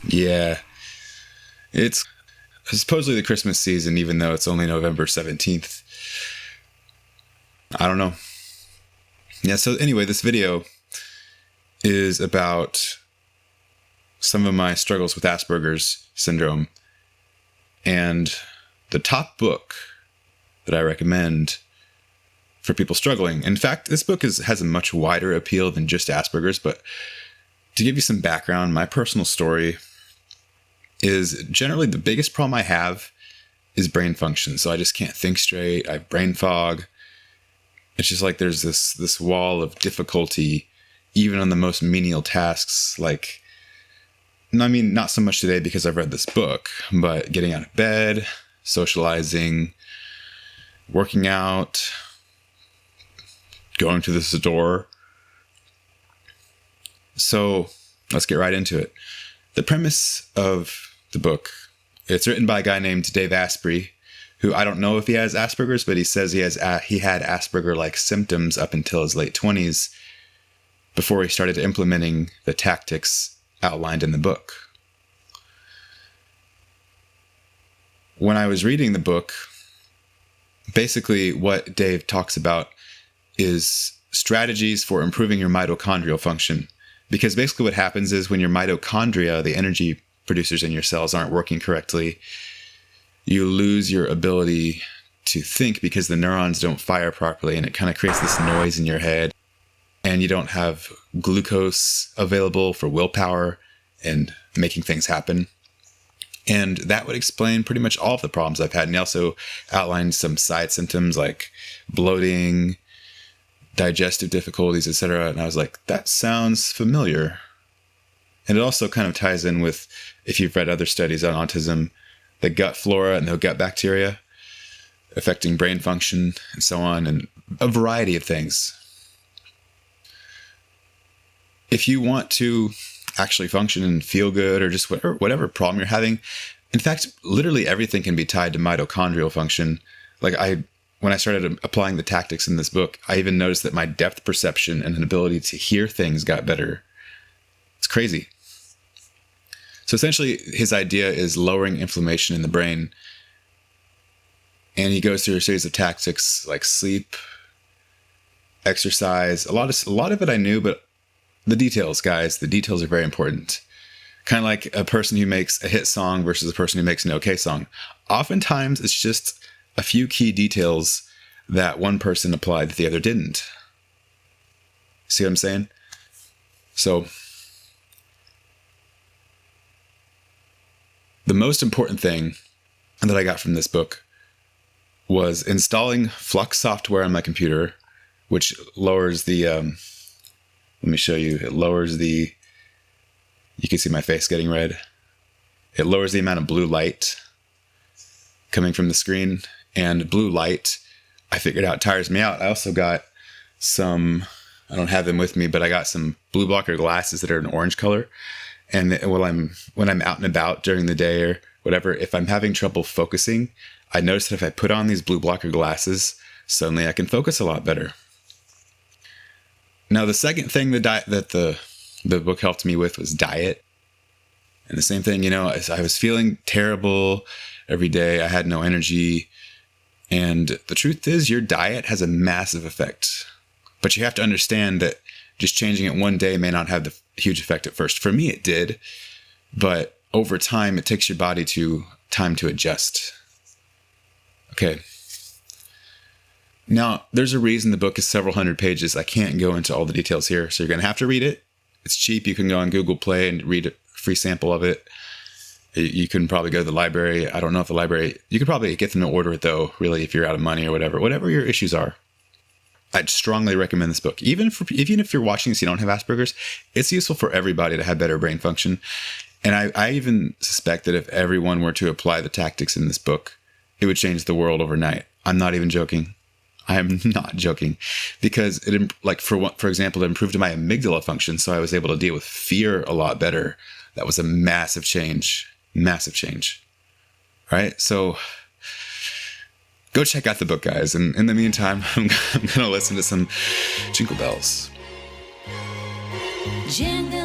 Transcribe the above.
Yeah. It's supposedly the Christmas season, even though it's only November 17th. I don't know. Yeah, so anyway, this video is about some of my struggles with Asperger's syndrome. And the top book that I recommend for people struggling. In fact, this book has a much wider appeal than just Asperger's, but to give you some background, my personal story is generally the biggest problem I have is brain function. So I just can't think straight. I have brain fog. It's just like there's this wall of difficulty, even on the most menial tasks. Like, I mean, not so much today because I've read this book, but getting out of bed, socializing, working out, going to the store. So let's get right into it. The premise of the book, it's written by a guy named Dave Asprey, who I don't know if he has Asperger's, but he says he had Asperger-like symptoms up until his late 20s before he started implementing the tactics outlined in the book. When I was reading the book, basically what Dave talks about is strategies for improving your mitochondrial function. Because basically what happens is when your mitochondria, the energy producers in your cells, aren't working correctly, you lose your ability to think because the neurons don't fire properly, and it kind of creates this noise in your head, and you don't have glucose available for willpower and making things happen. And that would explain pretty much all of the problems I've had. And he also outlined some side symptoms like bloating, digestive difficulties, etc. And I was like, that sounds familiar. And it also kind of ties in with, if you've read other studies on autism, the gut flora and the gut bacteria affecting brain function and so on, and a variety of things. If you want to actually function and feel good, or just whatever problem you're having, in fact, literally everything can be tied to mitochondrial function. Like when I started applying the tactics in this book, I even noticed that my depth perception and an ability to hear things got better. It's crazy. So essentially, his idea is lowering inflammation in the brain. And he goes through a series of tactics like sleep, exercise. A lot of it I knew, but the details, guys, the details are very important. Kind of like a person who makes a hit song versus a person who makes an okay song. Oftentimes, it's just a few key details that one person applied that the other didn't. See what I'm saying? So the most important thing that I got from this book was installing Flux software on my computer, which lowers the, let me show you, it lowers the, you can see my face getting red. It lowers the amount of blue light coming from the screen, and blue light, I figured out, tires me out. I also got some, I don't have them with me, but I got some blue blocker glasses that are an orange color. And when I'm out and about during the day or whatever, if I'm having trouble focusing, I notice that if I put on these blue blocker glasses, suddenly I can focus a lot better. Now, the second thing that the book helped me with was diet. And the same thing, I was feeling terrible every day. I had no energy. And the truth is, your diet has a massive effect. But you have to understand that just changing it one day may not have the huge effect at first. For me, it did. But over time, it takes your body time to adjust. Okay. Now, there's a reason the book is several hundred pages. I can't go into all the details here, so you're going to have to read it. It's cheap. You can go on Google Play and read a free sample of it. You can probably go to the library. I don't know if the library, you could probably get them to order it though, really, if you're out of money or whatever your issues are. I'd strongly recommend this book. Even if you're watching this, you don't have Asperger's, it's useful for everybody to have better brain function. And I even suspect that if everyone were to apply the tactics in this book, it would change the world overnight. I'm not even joking. I am not joking, because for example, it improved my amygdala function. So I was able to deal with fear a lot better. That was a massive change. Massive change. All right. So go check out the book, guys. And in the meantime, I'm going to listen to some Jingle Bells. Jingle